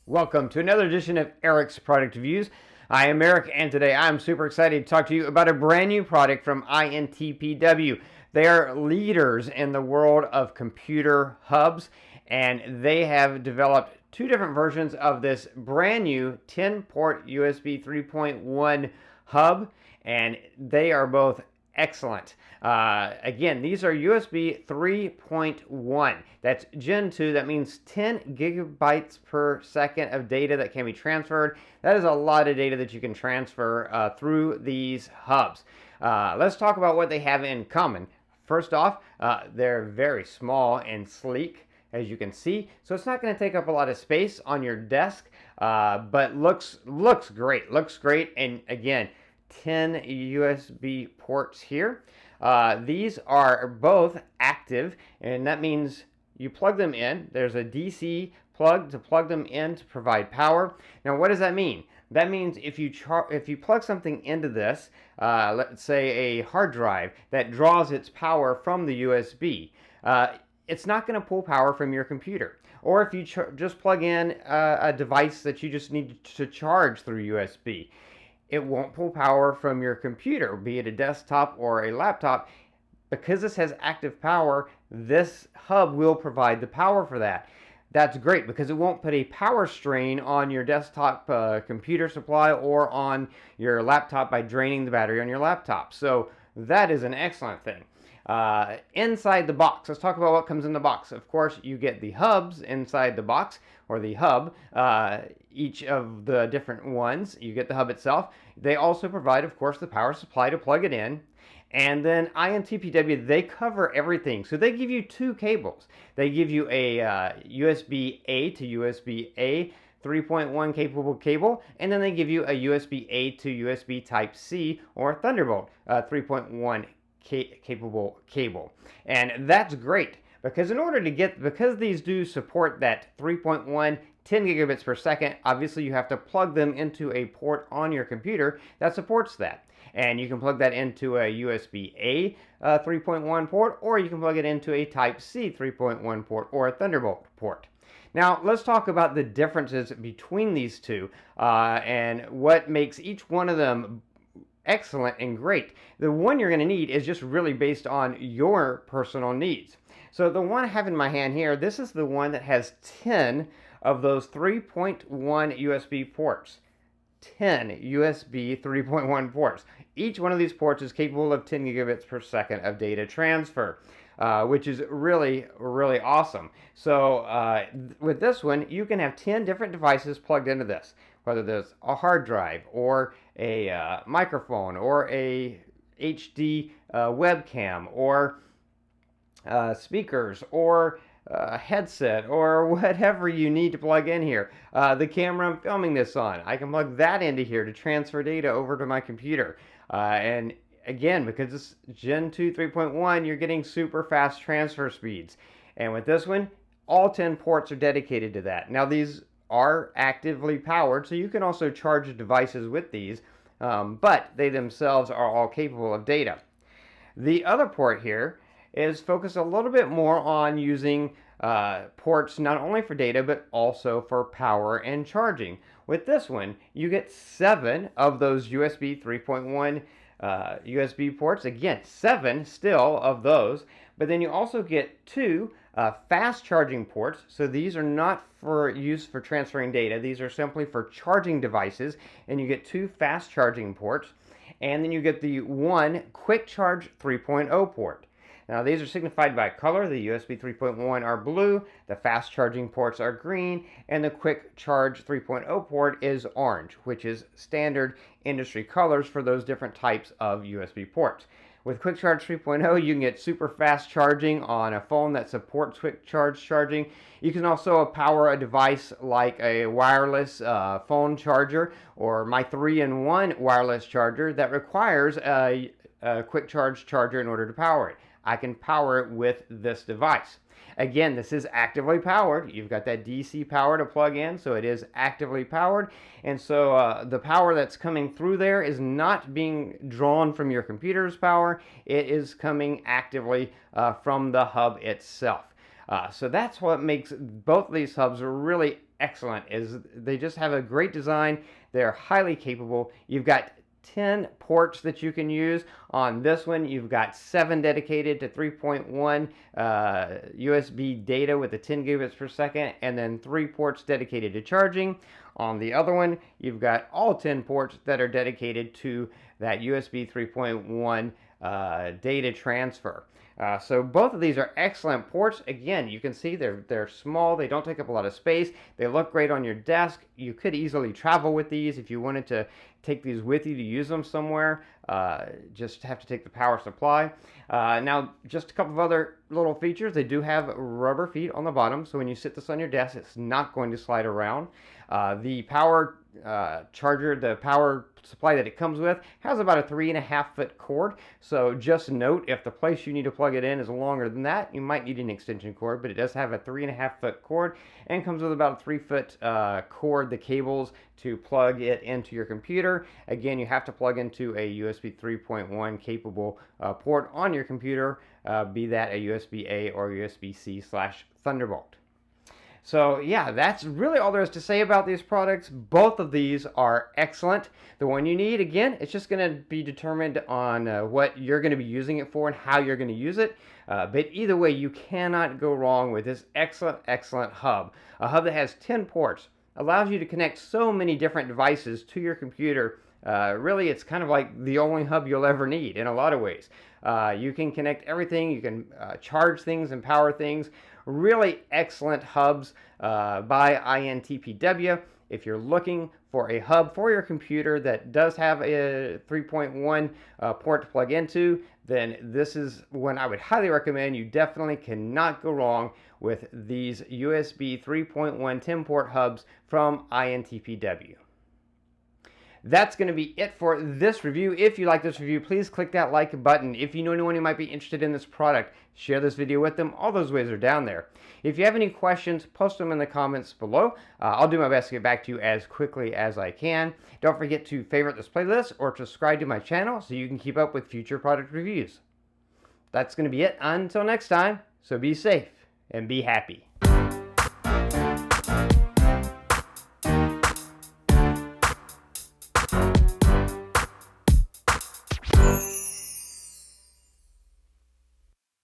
Welcome to another edition of Eric's Product Reviews. I am Eric, and today I'm super excited to talk to you about a brand new product from INTPW. They are leaders in the world of computer hubs, and they have developed two different versions of this brand new 10-port USB 3.1 hub, and they are both excellent. Again, these are USB 3.1. That's Gen 2. That means 10 gigabytes per second of data that can be transferred. That is a lot of data that you can transfer through these hubs. Let's talk about what they have in common. First off, they're very small and sleek, as you can see, so it's not going to take up a lot of space on your desk, but looks great. And again, 10 USB ports here. These are both active, and that means you plug them in. There's a DC plug to plug them in to provide power. Now, what does that mean? That means if you plug something into this, let's say a hard drive that draws its power from the USB, it's not going to pull power from your computer. Or if you just plug in a device that you just need to charge through USB, it won't pull power from your computer, be it a desktop or a laptop. Because this has active power, this hub will provide the power for that. That's great because it won't put a power strain on your desktop computer supply or on your laptop by draining the battery on your laptop. So that is an excellent thing. Inside the box, let's talk about what comes in the box. Of course, you get the hubs inside the box, or the hub, each of the different ones. You get the hub itself. They also provide, of course, the power supply to plug it in. And then INTPW, they cover everything. So they give you two cables. They give you a USB-A to USB-A 3.1 capable cable, and then they give you a USB-A to USB Type-C or Thunderbolt 3.1 capable cable. And that's great because because these do support that 3.1 10 gigabits per second, obviously you have to plug them into a port on your computer that supports that. And you can plug that into a USB-A 3.1 port, or you can plug it into a Type-C 3.1 port or a Thunderbolt port. Now, let's talk about the differences between these two and what makes each one of them excellent and great. The one you're going to need is just really based on your personal needs. So the one I have in my hand here, this is the one that has 10 of those 3.1 USB ports. 10 USB 3.1 ports. Each one of these ports is capable of 10 gigabits per second of data transfer, which is really awesome. So with this one, you can have 10 different devices plugged into this, whether there's a hard drive or a microphone or a HD webcam or speakers or a headset or whatever you need to plug in here. The camera I'm filming this on, I can plug that into here to transfer data over to my computer. And again, because it's Gen 2 3.1, you're getting super fast transfer speeds. And with this one, all 10 ports are dedicated to that. Now these are actively powered, so you can also charge devices with these, but they themselves are all capable of data. The other port here is focused a little bit more on using ports not only for data but also for power and charging. With this one, you get 7 of those USB 3.1 USB ports. Again, 7 still of those, but then you also get 2 fast charging ports. So these are not for use for transferring data. These are simply for charging devices, and you get 2 fast charging ports, and then you get the 1 quick charge 3.0 port. Now these are signified by color. The USB 3.1 are blue, the fast charging ports are green, and the quick charge 3.0 port is orange, which is standard industry colors for those different types of USB ports. With Quick Charge 3.0, you can get super fast charging on a phone that supports quick charge charging. You can also power a device like a wireless phone charger or my 3-in-1 wireless charger that requires a quick charge charger in order to power it. I can power it with this device. Again, this is actively powered. You've got that DC power to plug in, so it is actively powered. And so the power that's coming through there is not being drawn from your computer's power. It is coming actively from the hub itself. So that's what makes both of these hubs really excellent, is they just have a great design. They're highly capable. You've got 10 ports that you can use. On this one, you've got 7 dedicated to 3.1 USB data with the 10 gigabits per second, and then 3 ports dedicated to charging. On the other one, you've got all 10 ports that are dedicated to that USB 3.1 data transfer. So both of these are excellent ports. Again, you can see they're small. They don't take up a lot of space. They look great on your desk. You could easily travel with these if you wanted to take these with you to use them somewhere. Just have to take the power supply. Now, just a couple of other little features. They do have rubber feet on the bottom, so when you sit this on your desk, it's not going to slide around. The power charger, the power supply that it comes with, has about a 3.5-foot cord. So just note, if the place you need to plug it in is longer than that, you might need an extension cord, but it does have a 3.5-foot cord and comes with about a 3-foot cord, the cables to plug it into your computer. Again, you have to plug into a USB 3.1 capable port on your computer, be that a USB-A or USB-C/Thunderbolt. So yeah, that's really all there is to say about these products. Both of these are excellent. The one you need, again, it's just going to be determined on what you're going to be using it for and how you're going to use it. But either way, you cannot go wrong with this excellent hub. A hub that has 10 ports, allows you to connect so many different devices to your computer. Really, it's kind of like the only hub you'll ever need in a lot of ways. You can connect everything. You can charge things and power things. Really excellent hubs by INTPW. If you're looking for a hub for your computer that does have a 3.1 port to plug into, then this is one I would highly recommend. You definitely cannot go wrong with these USB 3.1 10-port hubs from INTPW. That's going to be it for this review. If you like this review, please click that like button. If you know anyone who might be interested in this product, share this video with them. All those ways are down there. If you have any questions, post them in the comments below. I'll do my best to get back to you as quickly as I can. Don't forget to favorite this playlist or subscribe to my channel so you can keep up with future product reviews. That's going to be it until next time, so be safe and be happy.